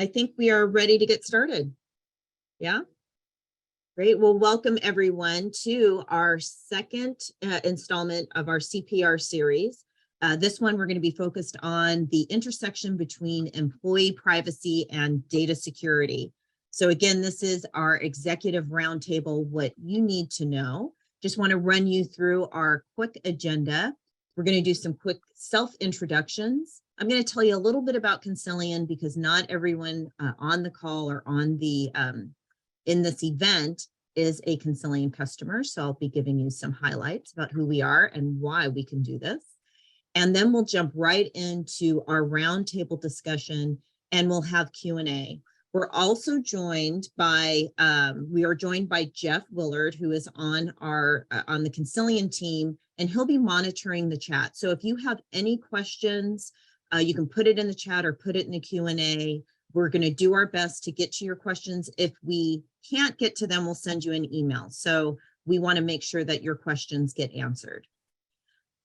I think we are ready to get started. Yeah, great. Well, welcome everyone to our second installment of our CPR series. This one, we're going to be focused on the intersection between employee privacy and data security. So again, this is our executive roundtable, what you need to know. Just want to run you through our quick agenda. We're going to do some quick self-introductions. I'm going to tell you a little bit about Consilien because not everyone on the call or on the in this event is a Consilien customer. So I'll be giving you some highlights about who we are and why we can do this. And then we'll jump right into our roundtable discussion and we'll have Q&A. We're also joined by, Jeff Willard, who is on our on the Consilien team, and he'll be monitoring the chat. So if you have any questions, you can put it in the chat or put it in the Q&A. We're going to do our best to get to your questions. If we can't get to them, we'll send you an email. So we want to make sure that your questions get answered.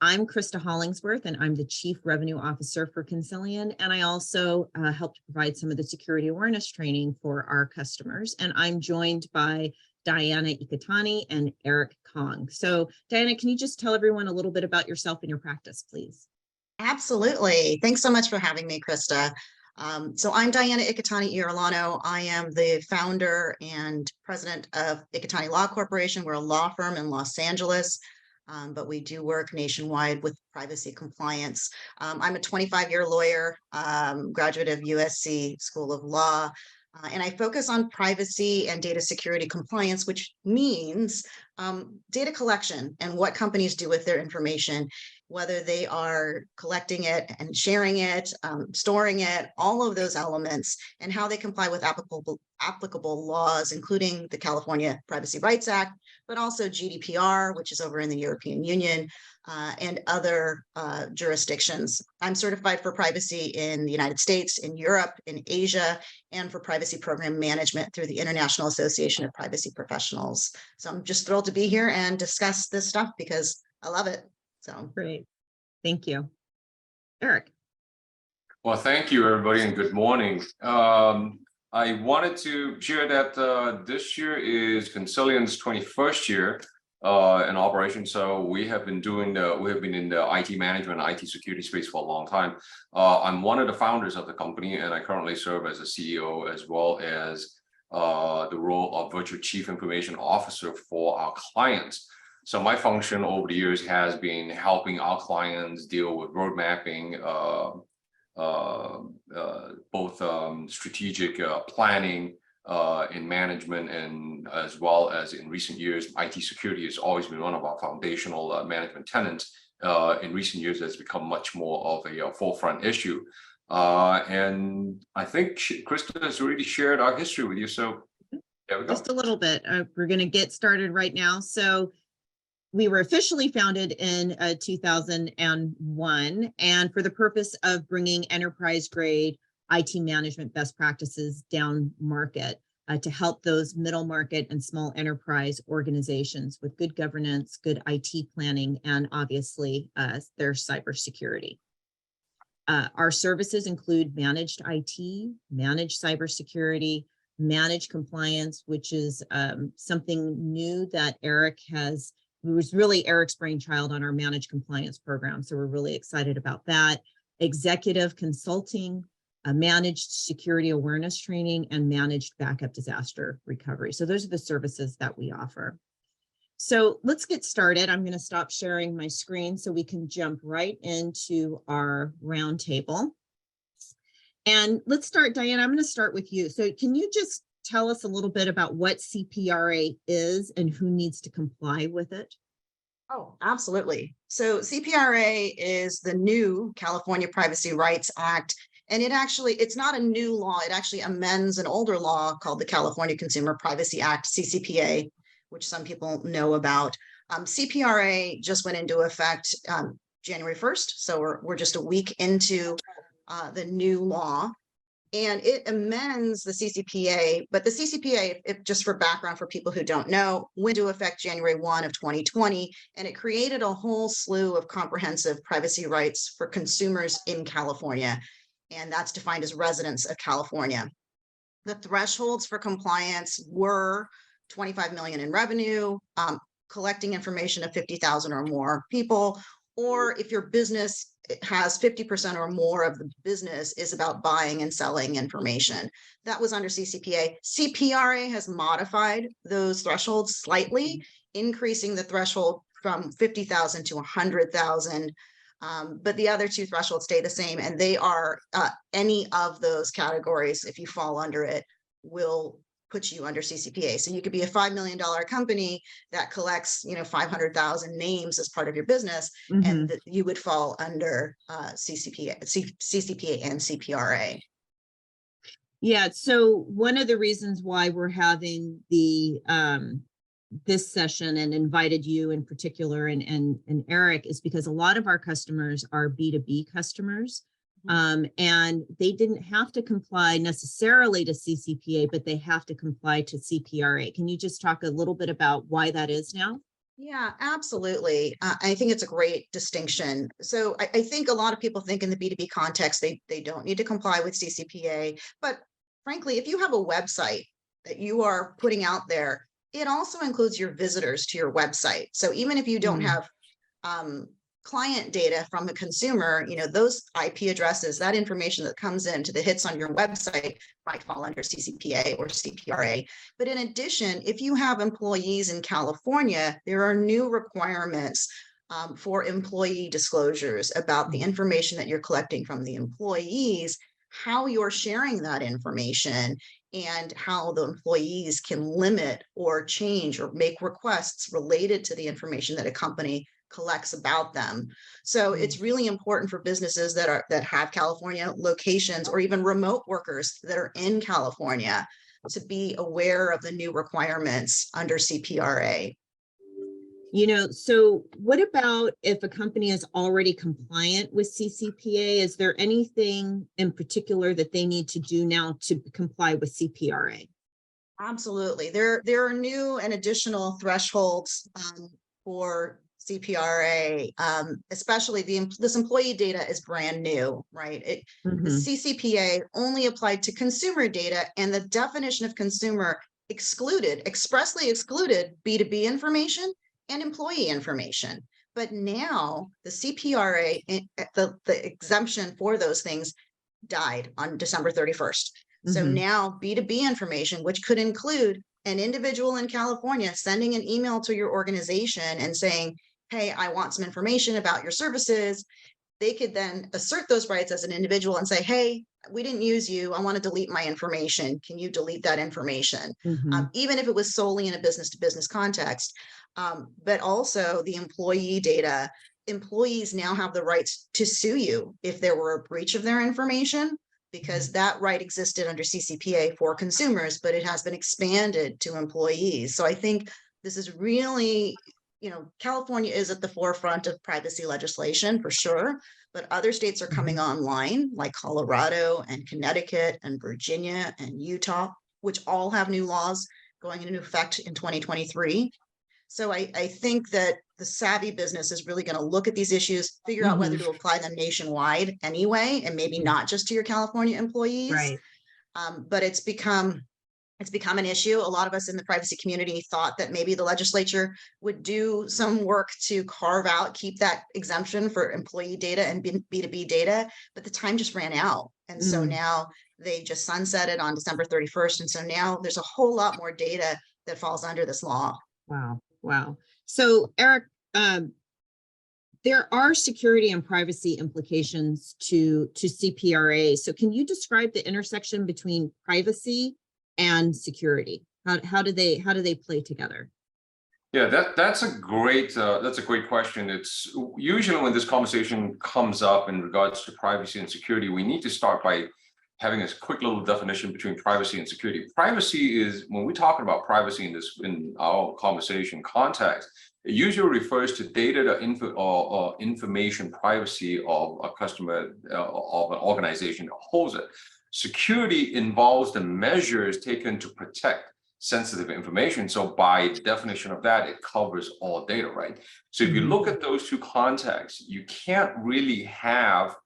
I'm Krista Hollingsworth, and I'm the Chief Revenue Officer for Consilien, and I also help to provide some of the security awareness training for our customers. And I'm joined by Diana Iketani and Eric Kong. So Diana, can you just tell everyone a little bit about yourself and your practice, please? Absolutely. Thanks so much for having me, Krista. So I'm Diana Iketani. I am the founder and president of Iketani Law Corporation. We're a law firm in Los Angeles. But we do work nationwide with privacy compliance. I'm a 25-year lawyer, graduate of USC School of Law, and I focus on privacy and data security compliance, which means data collection and what companies do with their information, whether they are collecting it and sharing it, storing it, all of those elements, and how they comply with applicable laws, including the California Privacy Rights Act, but also GDPR, which is over in the European Union, and other jurisdictions. I'm certified for privacy in the United States, in Europe, in Asia, and for privacy program management through the International Association of Privacy Professionals. So I'm just thrilled to be here and discuss this stuff because I love it. So great. Thank you. Eric. Well, thank you, everybody, and good morning. I wanted to share that this year is Consilien's 21st year in operation. So we have been in the IT management, IT security space for a long time. I'm one of the founders of the company, and I currently serve as a CEO as well as the role of virtual chief information officer for our clients. So my function over the years has been helping our clients deal with road mapping, both strategic planning in management, and as well as in recent years, IT security has always been one of our foundational management tenets. In recent years, it's become much more of a forefront issue. And I think Krista has already shared our history with you. So there we go. Just a little bit. We're going to get started right now. So we were officially founded in 2001, and for the purpose of bringing enterprise-grade IT management best practices down market to help those middle market and small enterprise organizations with good governance, good IT planning, and obviously their cybersecurity. Our services include managed IT, managed cybersecurity, managed compliance, which is something new that Eric has. It was really Eric's brainchild on our managed compliance program. So we're really excited about that. Executive consulting, managed security awareness training, and managed backup disaster recovery. So those are the services that we offer. So let's get started. I'm going to stop sharing my screen so we can jump right into our roundtable. And let's start, Diana, I'm going to start with you. So can you just tell us a little bit about what CPRA is and who needs to comply with it? Oh, absolutely. So CPRA is the new California Privacy Rights Act, and it's not a new law. It actually amends an older law called the California Consumer Privacy Act, CCPA, which some people know about. CPRA just went into effect January 1st, so we're just a week into the new law. And it amends the CCPA, but the CCPA, just for background for people who don't know, went into effect January 1 of 2020, and it created a whole slew of comprehensive privacy rights for consumers in California, and that's defined as residents of California. the thresholds for compliance were 25 million in revenue, collecting information of 50,000 or more people, or if your business has 50% or more of the business is about buying and selling information. That was under CCPA. CPRA has modified those thresholds slightly, increasing the threshold from 50,000 to 100,000. But the other two thresholds stay the same, and they are any of those categories, if you fall under it, will put you under CCPA. So you could be a $5 million company that collects, 500,000 names as part of your business, and you would fall under CCPA and CPRA. Yeah. So one of the reasons why we're having the this session and invited you in particular and Eric is because a lot of our customers are B2B customers. And they didn't have to comply necessarily to CCPA, but they have to comply to CPRA. Can you just talk a little bit about why that is now? Yeah, absolutely. I think it's a great distinction. So I think a lot of people think in the B2B context, they don't need to comply with CCPA. But frankly, if you have a website that you are putting out there, it also includes your visitors to your website. So even if you don't have client data from the consumer, those IP addresses, that information that comes into the hits on your website might fall under CCPA or CPRA. But in addition, if you have employees in California, there are new requirements for employee disclosures about the information that you're collecting from the employees, how you're sharing that information, and how the employees can limit or change or make requests related to the information that a company collects about them. So it's really important for businesses that have California locations or even remote workers that are in California to be aware of the new requirements under CPRA. So what about if a company is already compliant with CCPA? Is there anything in particular that they need to do now to comply with CPRA? Absolutely. There are new and additional thresholds for CPRA, especially this employee data is brand new, right? The CCPA only applied to consumer data, and the definition of consumer expressly excluded B2B information and employee information. But now the CPRA, the exemption for those things died on December 31st. So now B2B information, which could include an individual in California sending an email to your organization and saying, hey, I want some information about your services, they could then assert those rights as an individual and say, hey, we didn't use you. I want to delete my information. Can you delete that information? Even if it was solely in a business-to-business context. But also the employee data, employees now have the rights to sue you if there were a breach of their information, because that right existed under CCPA for consumers, but it has been expanded to employees. So I think this is really, California is at the forefront of privacy legislation for sure, but other states are coming online like Colorado and Connecticut and Virginia and Utah, which all have new laws going into effect in 2023. So I think that the savvy business is really going to look at these issues, figure out whether to apply them nationwide anyway, and maybe not just to your California employees. Right. But it's become an issue. A lot of us in the privacy community thought that maybe the legislature would do some work to keep that exemption for employee data and B2B data, but the time just ran out. And so now they just sunsetted on December 31st. And so now there's a whole lot more data that falls under this law. Wow. So Eric, there are security and privacy implications to CPRA. So can you describe the intersection between privacy and security? How do they play together? Yeah, that's a great question. It's usually when this conversation comes up in regards to privacy and security, we need to start by having a quick little definition between privacy and security. Privacy is, when we're talking about privacy in our conversation context, it usually refers to data or information privacy of a customer of an organization that holds it. Security involves the measures taken to protect sensitive information. So by definition of that, it covers all data, right? So if you look at those two contexts, you can't really have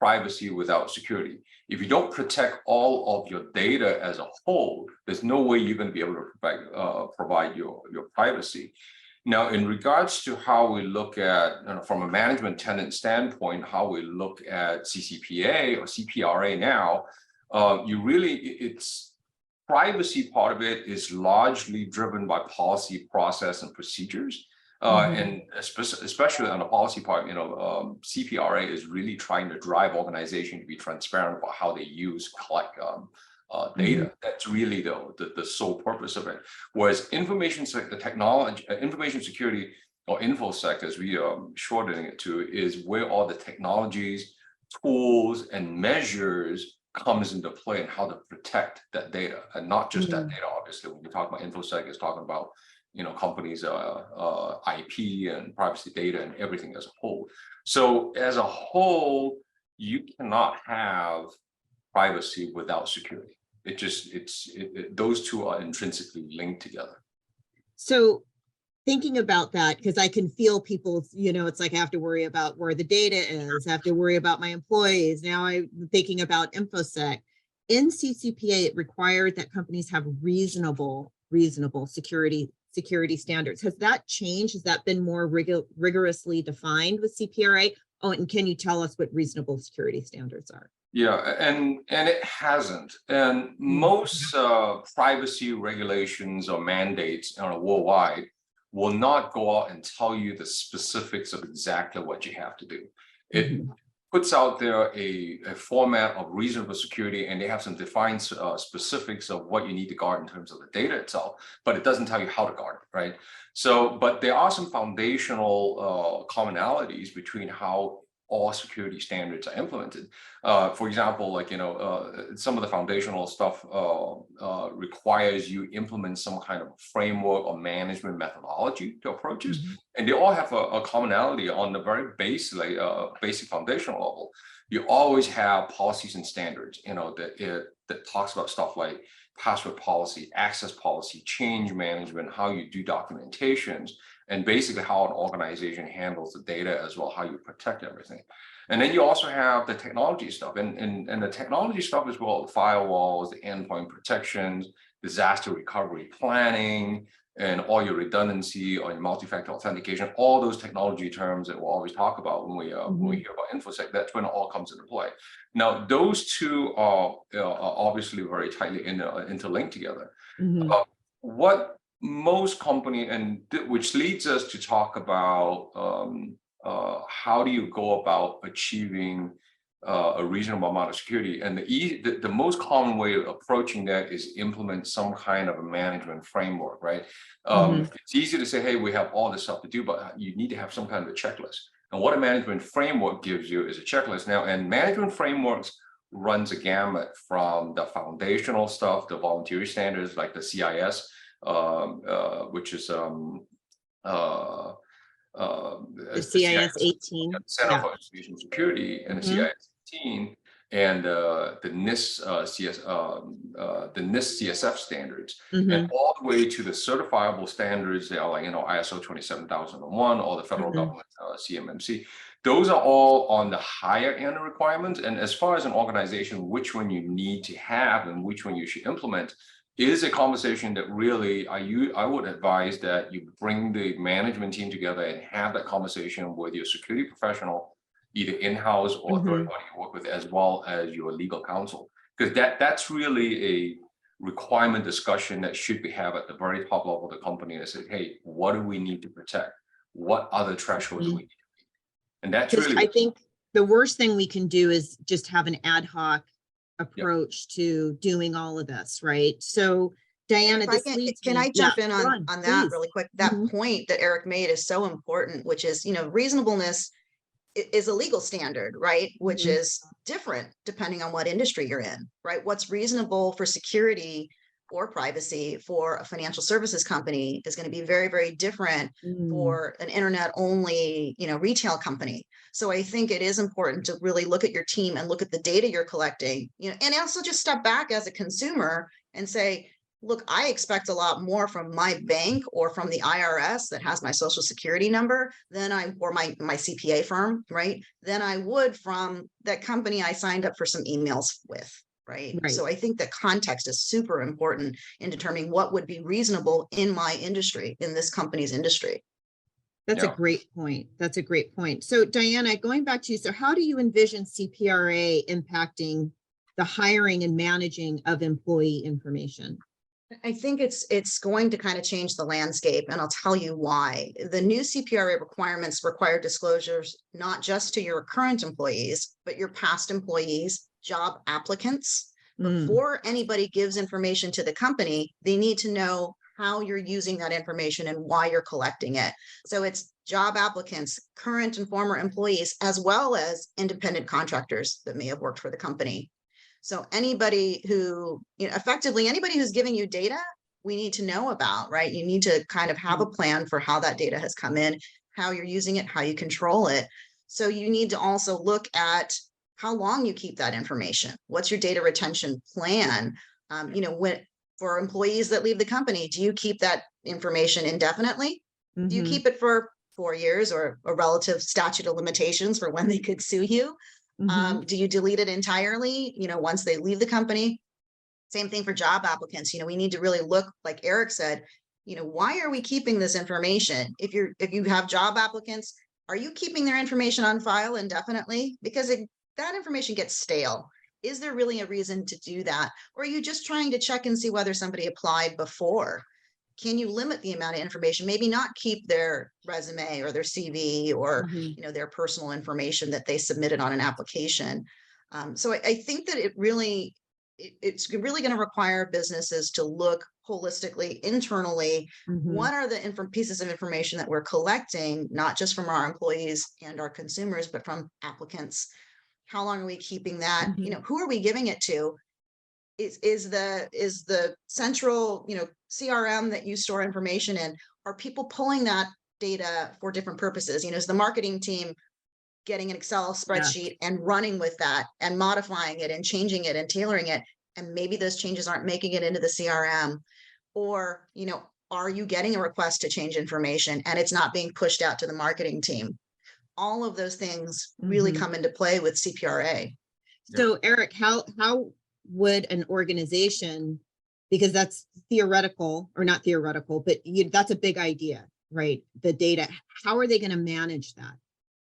privacy without security. If you don't protect all of your data as a whole, there's no way you're going to be able to provide your privacy. Now, in regards to how we look at, from a management tenant standpoint, how we look at CCPA or CPRA now, it's privacy part of it is largely driven by policy, process, and procedures. And especially on the policy part, CPRA is really trying to drive organizations to be transparent about how they collect data. That's really the sole purpose of it. Whereas information security, or InfoSec, as we are shortening it to, is where all the technologies, tools, and measures comes into play and how to protect that data, and not just that data. Obviously, when we talk about InfoSec, it's talking about companies' IP and privacy data and everything as a whole. So as a whole, you cannot have privacy without security. Those two are intrinsically linked together. So thinking about that, because I can feel people, it's like I have to worry about where the data is, I have to worry about my employees. Now I'm thinking about InfoSec. In CCPA, it required that companies have reasonable security standards. Has that changed? Has that been more rigorously defined with CPRA? Oh, and can you tell us what reasonable security standards are? Yeah, and it hasn't. And most privacy regulations or mandates worldwide will not go out and tell you the specifics of exactly what you have to do. It puts out there a format of reasonable security, and they have some defined specifics of what you need to guard in terms of the data itself, but it doesn't tell you how to guard it, right? So, but there are some foundational commonalities between how all security standards are implemented. For example, some of the foundational stuff requires you implement some kind of framework or management methodology to approaches, and they all have a commonality on the very basic foundational level. You always have policies and standards, that talks about stuff like password policy, access policy, change management, how you do documentations, and basically how an organization handles the data as well, how you protect everything. And then you also have the technology stuff, and the technology stuff as well, the firewalls, the endpoint protections, disaster recovery planning, and all your redundancy or your multi-factor authentication, all those technology terms that we'll always talk about when we hear about InfoSec. That's when it all comes into play. Now, those two are obviously very tightly interlinked together. What most companies, which leads us to talk about how do you go about achieving a reasonable amount of security, and the most common way of approaching that is implement some kind of a management framework, right? It's easy to say, hey, we have all this stuff to do, but you need to have some kind of a checklist. And what a management framework gives you is a checklist now, and management frameworks runs a gamut from the foundational stuff, the voluntary standards like the CIS, which is the CIS 18, Center for Information Security, and the CIS 18, and the NIST CSF standards, and all the way to the certifiable standards. They are like ISO 27001 or the federal government CMMC. Those are all on the higher end of requirements. And as far as an organization, which one you need to have and which one you should implement is a conversation that really I would advise that you bring the management team together and have that conversation with your security professional, either in-house or third party you work with, as well as your legal counsel, because that's really a requirement discussion that should be had at the very top level of the company and say, hey, what do we need to protect? What other thresholds do we need to meet? And that's really, I think the worst thing we can do is just have an ad hoc approach to doing all of this, right? So Diana, can I jump in on that really quick? That point that Eric made is so important, which is, reasonableness is a legal standard, right? Which is different depending on what industry you're in, right? What's reasonable for security or privacy for a financial services company is going to be very, very different for an internet only, retail company. So I think it is important to really look at your team and look at the data you're collecting, and also just step back as a consumer and say, look, I expect a lot more from my bank or from the IRS that has my social security number or my CPA firm, right? Than I would from that company I signed up for some emails with, right? Right. So I think the context is super important in determining what would be reasonable in my industry, in this company's industry. That's a great point. That's a great point. So Diana, going back to you, so how do you envision CPRA impacting the hiring and managing of employee information? I think it's going to kind of change the landscape, and I'll tell you why. The new CPRA requirements require disclosures not just to your current employees, but your past employees, job applicants. Before anybody gives information to the company, they need to know how you're using that information and why you're collecting it. So it's job applicants, current and former employees, as well as independent contractors that may have worked for the company. So anybody who, effectively anybody who's giving you data, we need to know about, right? You need to kind of have a plan for how that data has come in, how you're using it, how you control it. So you need to also look at how long you keep that information. What's your data retention plan? For employees that leave the company, do you keep that information indefinitely? Do you keep it for 4 years or a relative statute of limitations for when they could sue you? Do you delete it entirely, once they leave the company? Same thing for job applicants. We need to really look, like Eric said, why are we keeping this information? If you have job applicants, are you keeping their information on file indefinitely? Because that information gets stale. Is there really a reason to do that? Or are you just trying to check and see whether somebody applied before? Can you limit the amount of information? Maybe not keep their resume or their CV or their personal information that they submitted on an application. So I think that it's really going to require businesses to look holistically, internally. What are the pieces of information that we're collecting, not just from our employees and our consumers, but from applicants? How long are we keeping that? Who are we giving it to? Is the central, CRM that you store information in, are people pulling that data for different purposes? Is the marketing team getting an Excel spreadsheet and running with that and modifying it and changing it and tailoring it? And maybe those changes aren't making it into the CRM. Or, are you getting a request to change information and it's not being pushed out to the marketing team? All of those things really come into play with CPRA. So Eric, how would an organization, because that's theoretical, or not theoretical, but that's a big idea, right? The data, how are they going to manage that?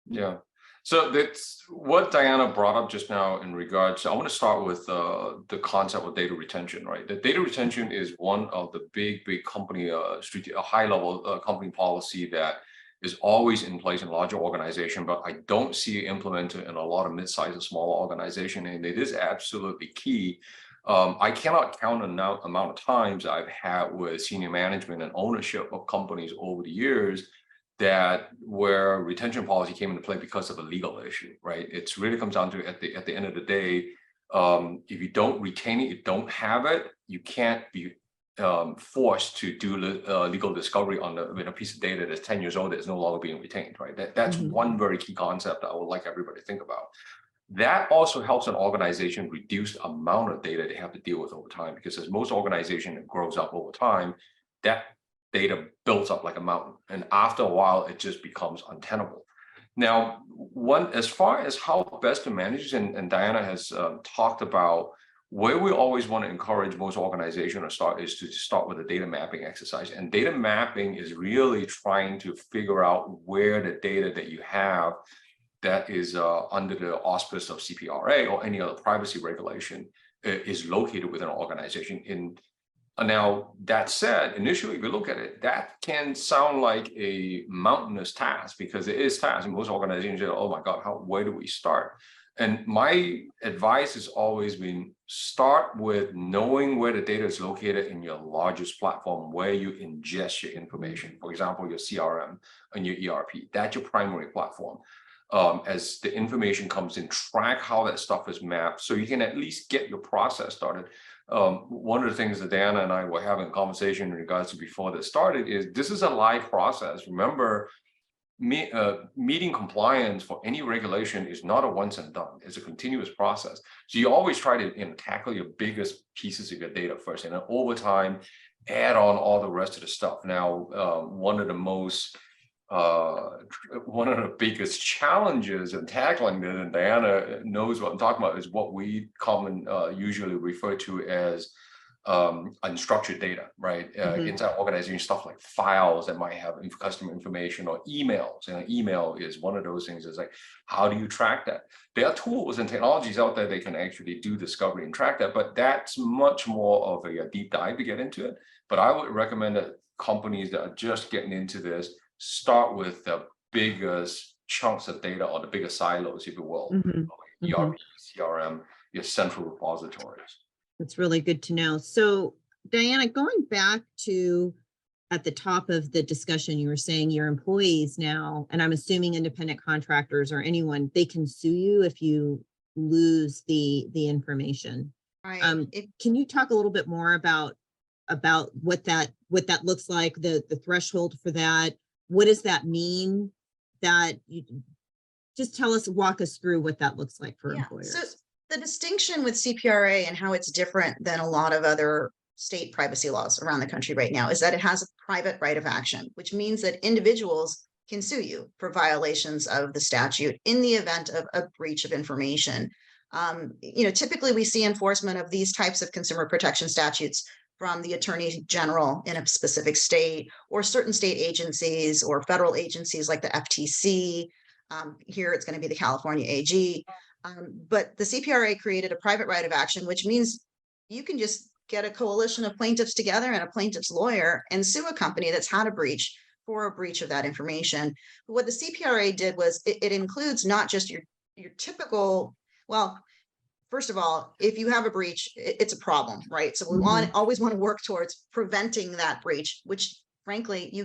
Yeah. So that's what Diana brought up just now in regards to, I want to start with the concept of data retention, right? The data retention is one of the big company, a high level company policy that is always in place in larger organization, but I don't see it implemented in a lot of mid-sized and smaller organization, and it is absolutely key. I cannot count the amount of times I've had with senior management and ownership of companies over the years that where retention policy came into play because of a legal issue, right? It's really comes down to at the end of the day, if you don't retain it, you don't have it, you can't be forced to do legal discovery on a piece of data that's 10 years old that is no longer being retained, right? That's one very key concept that I would like everybody to think about. That also helps an organization reduce the amount of data they have to deal with over time, because as most organization grows up over time, that data builds up like a mountain, and after a while it just becomes untenable. Now, as far as how best to manage, and Diana has talked about, where we always want to encourage most organizations to start with a data mapping exercise. And data mapping is really trying to figure out where the data that you have that is under the auspice of CPRA or any other privacy regulation is located within an organization. Now, that said, initially, if you look at it, that can sound like a mountainous task, because it is task. And most organizations say, oh my God, where do we start? And my advice has always been, start with knowing where the data is located in your largest platform, where you ingest your information. For example, your CRM and your ERP, that's your primary platform. As the information comes in, track how that stuff is mapped so you can at least get your process started. One of the things that Diana and I were having a conversation in regards to before this started is this is a live process. Remember, meeting compliance for any regulation is not a once and done. It's a continuous process. So you always try to tackle your biggest pieces of your data first, and then over time, add on all the rest of the stuff. Now, one of the biggest challenges in tackling this, and Diana knows what I'm talking about, is what we usually refer to as unstructured data, right? Inside organization, stuff like files that might have customer information or emails. And email is one of those things. Is like, how do you track that? There are tools and technologies out there that can actually do discovery and track that, but that's much more of a deep dive to get into it. But I would recommend that companies that are just getting into this start with the biggest chunks of data or the biggest silos, if you will, ERP, CRM, your central repositories. That's really good to know. So Diana, going back to at the top of the discussion, you were saying your employees now, and I'm assuming independent contractors or anyone, they can sue you if you lose the information. Right. Can you talk a little bit more about what that looks like, the threshold for that? What does that mean? That you just walk us through what that looks like for employers. So the distinction with CPRA and how it's different than a lot of other state privacy laws around the country right now is that it has a private right of action, which means that individuals can sue you for violations of the statute in the event of a breach of information. Typically we see enforcement of these types of consumer protection statutes from the Attorney General in a specific state, or certain state agencies or federal agencies like the FTC. Here it's going to be the California AG. But the CPRA created a private right of action, which means you can just get a coalition of plaintiffs together and a plaintiff's lawyer and sue a company that's had a breach for a breach of that information. But what the CPRA did was it includes not just your typical, well, first of all, if you have a breach, it's a problem, right? So we always want to work towards preventing that breach, which frankly, you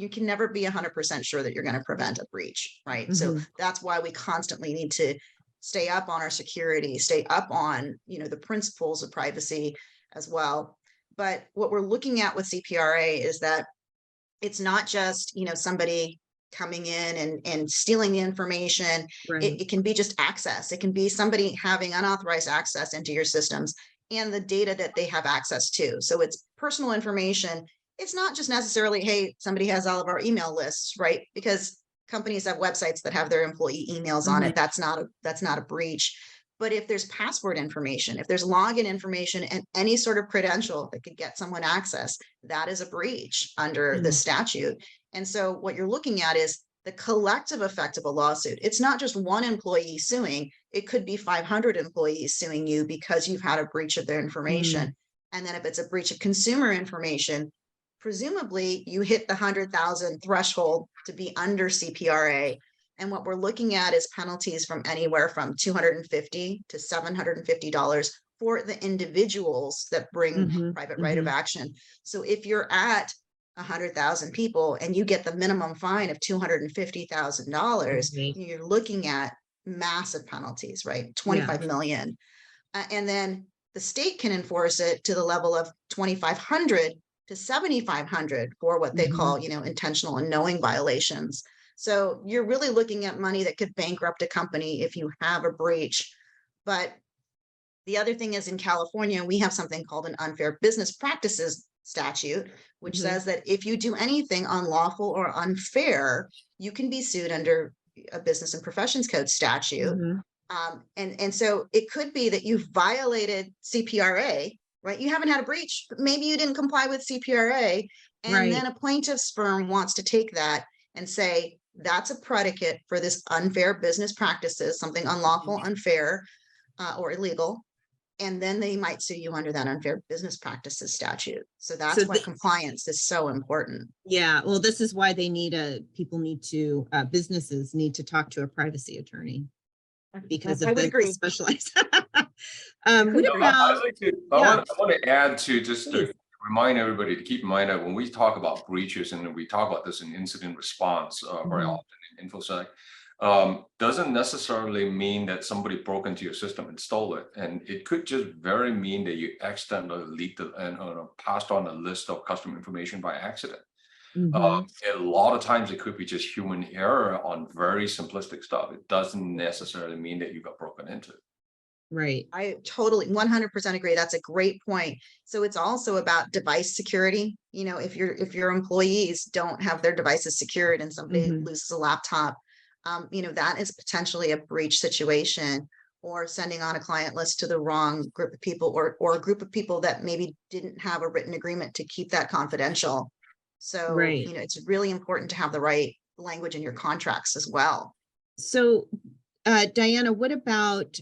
can never be 100% sure that you're going to prevent a breach, right? So that's why we constantly need to stay up on our security, stay up on, the principles of privacy as well. But what we're looking at with CPRA is that it's not just, somebody coming in and stealing the information. Right. It can be just access. It can be somebody having unauthorized access into your systems and the data that they have access to. So it's personal information. It's not just necessarily, hey, somebody has all of our email lists, right? Because companies have websites that have their employee emails on it. That's not a breach. But if there's password information, if there's login information and any sort of credential that could get someone access, that is a breach under the statute. And so what you're looking at is the collective effect of a lawsuit. It's not just one employee suing. It could be 500 employees suing you because you've had a breach of their information. And then if it's a breach of consumer information, presumably you hit the 100,000 threshold to be under CPRA. And what we're looking at is penalties from anywhere from $250 to $750 for the individuals that bring private right of action. So if you're at 100,000 people and you get the minimum fine of $250,000, you're looking at massive penalties, right? 25 million. And then the state can enforce it to the level of 2,500 to 7,500 for what they call, intentional and knowing violations. So you're really looking at money that could bankrupt a company if you have a breach. But the other thing is, in California, we have something called an unfair business practices statute, which says that if you do anything unlawful or unfair, you can be sued under a business and professions code statute. And so it could be that you've violated CPRA, right? You haven't had a breach, but maybe you didn't comply with CPRA. And then a plaintiff's firm wants to take that and say, that's a predicate for this unfair business practices, something unlawful, unfair, or illegal. And then they might sue you under that unfair business practices statute. So that's why compliance is so important. Yeah, well, this is why businesses need to talk to a privacy attorney because of the specialized. I want to add to just to remind everybody to keep in mind that when we talk about breaches, and we talk about this in incident response very often in InfoSec, doesn't necessarily mean that somebody broke into your system and stole it. And it could just very mean that you accidentally leaked and passed on a list of customer information by accident. Mhm. A lot of times it could be just human error on very simplistic stuff. It doesn't necessarily mean that you got broken into. Right. I totally 100% agree. That's a great point. So it's also about device security. You know, if your employees don't have their devices secured and somebody Mhm. loses a laptop, you know, that is potentially a breach situation, or sending on a client list to the wrong group of people, or a group of people that maybe didn't have a written agreement to keep that confidential. So, Right. you know, it's really important to have the right language in your contracts as well. So, Diana, what about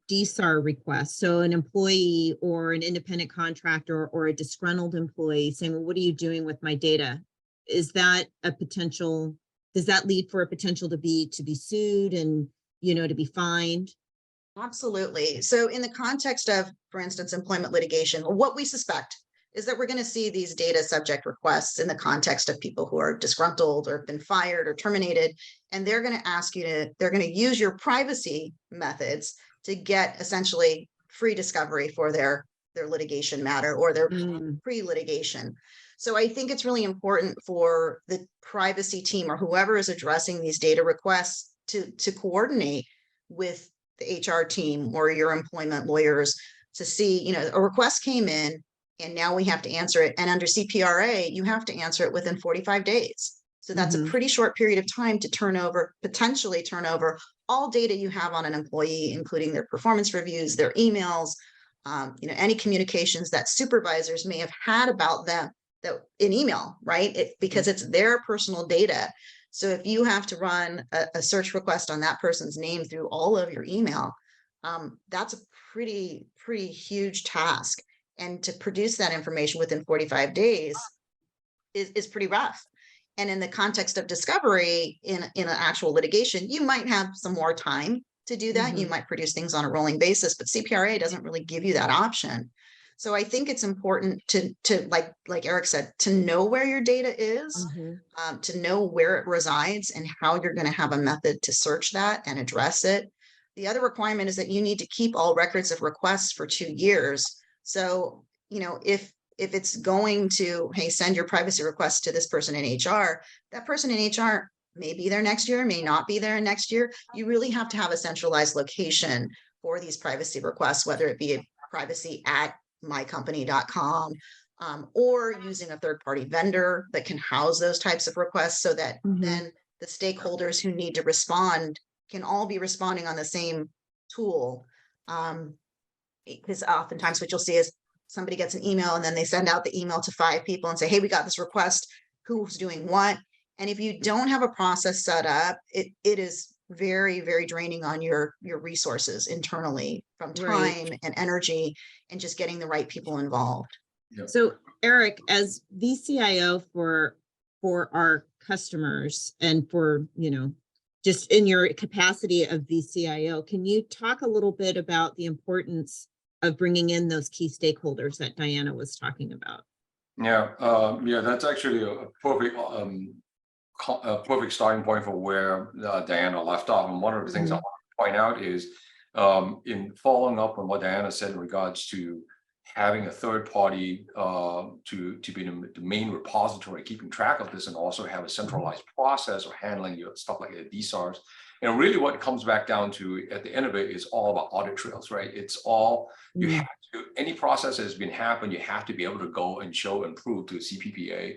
DSAR requests? So an employee or an independent contractor or a disgruntled employee saying, well, what are you doing with my data? Is that a potential, does that lead for a potential to be sued and, to be fined? Absolutely. So in the context of, for instance, employment litigation, what we suspect is that we're going to see these data subject requests in the context of people who are disgruntled or have been fired or terminated. And they're going to ask you to, they're going to use your privacy methods to get essentially free discovery for their litigation matter or their Mm, pre-litigation. So I think it's really important for the privacy team or whoever is addressing these data requests to coordinate with the HR team or your employment lawyers to see, you know, a request came in and now we have to answer it. And under CPRA, you have to answer it within 45 days. So that's a mhm, pretty short period of time to potentially turn over all data you have on an employee, including their performance reviews, their emails, you know, any communications that supervisors may have had about them that in email, right? Because it's their personal data. So if you have to run a search request on that person's name through all of your email, that's a pretty huge task. And to produce that information within 45 days is pretty rough. And in the context of discovery in an actual litigation, you might have some more time to do that. You mhm, might produce things on a rolling basis, but CPRA doesn't really give you that option. So I think it's important to like Eric said, to know where your data is, mhm, to know where it resides and how you're going to have a method to search that and address it. The other requirement is that you need to keep all records of requests for 2 years. So, you know, if it's going to, hey, send your privacy request to this person in HR, that person in HR may be there next year, may not be there next year. You really have to have a centralized location for these privacy requests, whether it be a privacy at mycompany.com, or using a third-party vendor that can house those types of requests so that mhm, then the stakeholders who need to respond can all be responding on the same tool. Because oftentimes what you'll see is somebody gets an email and then they send out the email to 5 people and say, hey, we got this request, who's doing what? And if you don't have a process set up, it is very draining on your resources internally from right. time and energy and just getting the right people involved. Yeah. So Eric, as VCIO for our customers and for, just in your capacity of VCIO, can you talk a little bit about the importance of bringing in those key stakeholders that Diana was talking about? Yeah, that's actually a perfect a perfect starting point for where Diana left off. And one of the things I Mhm, want to point out is in following up on what Diana said in regards to having a third party to be the main repository, keeping track of this, and also have a centralized process of handling your stuff like the DSARs. And really what it comes back down to at the end of it is all about audit trails, right? It's all, you mhm, have to, any process that has been happened, you have to be able to go and show and prove to CPPA,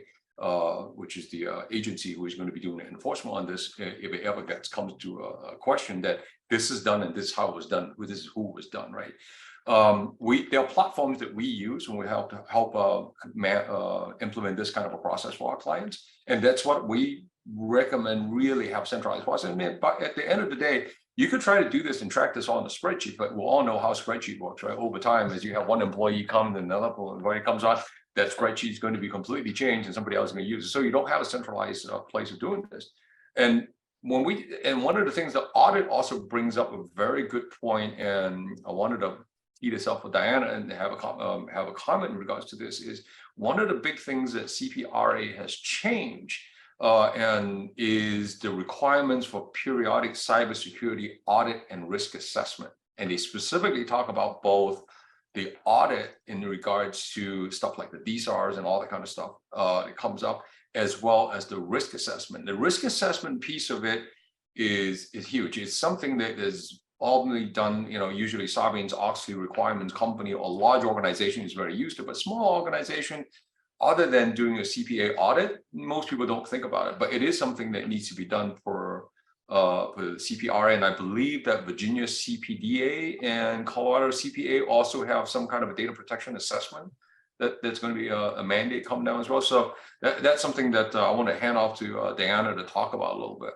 which is the agency who is going to be doing enforcement on this, if it ever comes to a question that this is done and this is how it was done, this is who it was done, right? There are platforms that we use when we help implement this kind of a process for our clients, and that's what we recommend. Really have centralized process. I mean, but at the end of the day, you could try to do this and track this on a spreadsheet, but we all know how a spreadsheet works, right? Over time, as you have one employee come and another employee comes on, that spreadsheet is going to be completely changed and somebody else is going to use it. So you don't have a centralized place of doing this. And one of the things the audit also brings up a very good point, and I wanted to tee this up with Diana and have a comment in regards to this, is one of the big things that CPRA has changed and is the requirements for periodic cybersecurity audit and risk assessment. And they specifically talk about both the audit in regards to stuff like the DSARs and all that kind of stuff, it comes up, as well as the risk assessment. The risk assessment piece of it is huge. It's something that is normally done, usually Sarbanes-Oxley requirements company or large organization is very used to, but small organization, other than doing a CPA audit, most people don't think about it, but it is something that needs to be done for the CPRA, and I believe that Virginia CPDA and Colorado CPA also have some kind of a data protection assessment that's going to be a mandate coming down as well. So that's something that I want to hand off to Diana to talk about a little bit.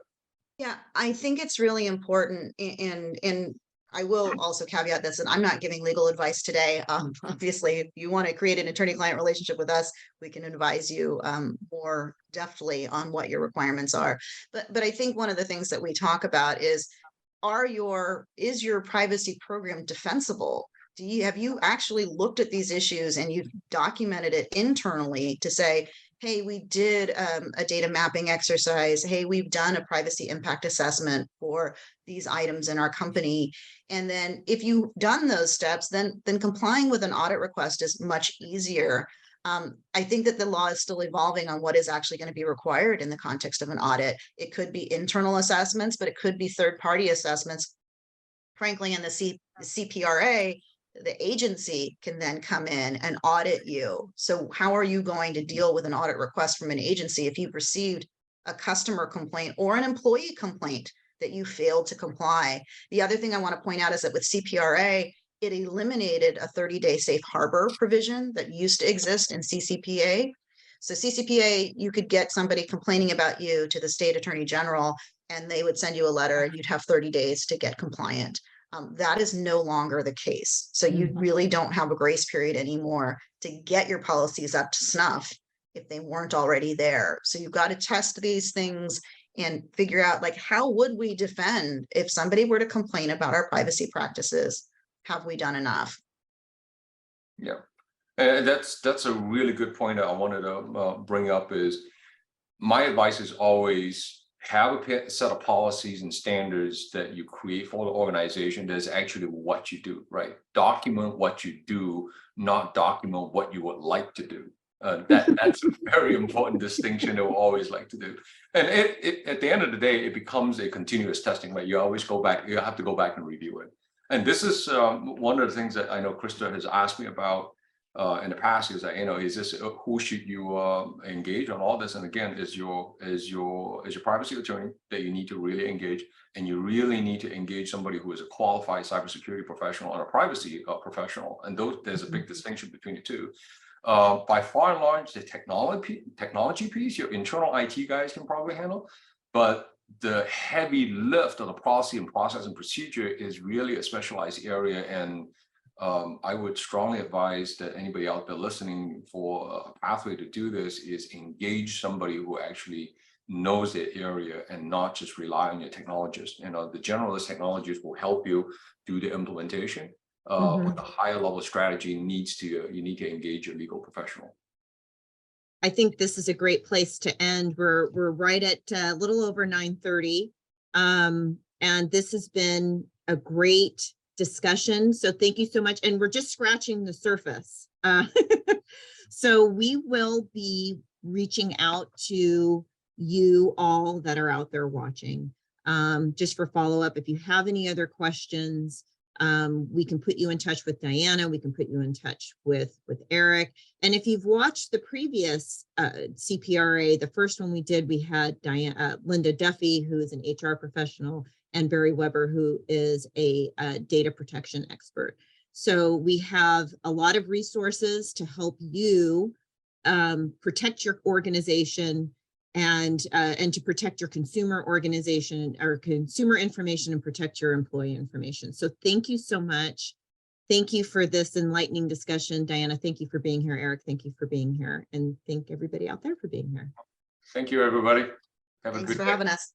Yeah, I think it's really important, and I will also caveat this, and I'm not giving legal advice today. Obviously, if you want to create an attorney-client relationship with us, we can advise you more deftly on what your requirements are. But I think one of the things that we talk about is your privacy program defensible? Have you actually looked at these issues and you've documented it internally to say, hey, we did a data mapping exercise. Hey, we've done a privacy impact assessment for these items in our company. And then if you've done those steps, then complying with an audit request is much easier. I think that the law is still evolving on what is actually going to be required in the context of an audit. It could be internal assessments, but it could be third-party assessments. Frankly, in the CPRA, the agency can then come in and audit you. So how are you going to deal with an audit request from an agency if you've received a customer complaint or an employee complaint that you failed to comply? The other thing I want to point out is that with CPRA, it eliminated a 30-day safe harbor provision that used to exist in CCPA. So CCPA, you could get somebody complaining about you to the state attorney general, and they would send you a letter and you'd have 30 days to get compliant. That is no longer the case. So you really don't have a grace period anymore to get your policies up to snuff if they weren't already there. So you've got to test these things and figure out, like, how would we defend if somebody were to complain about our privacy practices? Have we done enough? Yeah, and that's a really good point that I wanted to bring up. Is my advice is always have a set of policies and standards that you create for the organization that is actually what you do, right? Document what you do, not document what you would like to do. That's a very important distinction that we always like to do. And at the end of the day, it becomes a continuous testing, right? You always go back, you have to go back and review it. And this is one of the things that I know Krista has asked me about in the past, is that, is this who should you engage on all this? And again, is your privacy attorney that you need to really engage, and you really need to engage somebody who is a qualified cybersecurity professional and a privacy professional. And there's a big distinction between the two. By far and large, the technology piece, your internal IT guys can probably handle, but the heavy lift of the policy and process and procedure is really a specialized area. And I would strongly advise that anybody out there listening, for a pathway to do this is engage somebody who actually knows the area and not just rely on your technologist. The generalist technologists will help you do the implementation, but the higher level strategy you need to engage a legal professional. I think this is a great place to end. We're right at a little over 9:30. And this has been a great discussion. So thank you so much. And we're just scratching the surface. So we will be reaching out to you all that are out there watching, just for follow-up. If you have any other questions, we can put you in touch with Diana. We can put you in touch with Eric. And if you've watched the previous CPRA, the first one we did, we had Linda Duffy, who is an HR professional, and Barry Weber, who is a data protection expert. So we have a lot of resources to help you protect your organization and to protect your consumer organization or consumer information and protect your employee information. So thank you so much. Thank you for this enlightening discussion. Diana, thank you for being here. Eric, thank you for being here. And thank everybody out there for being here. Thank you, everybody. Thanks for having us.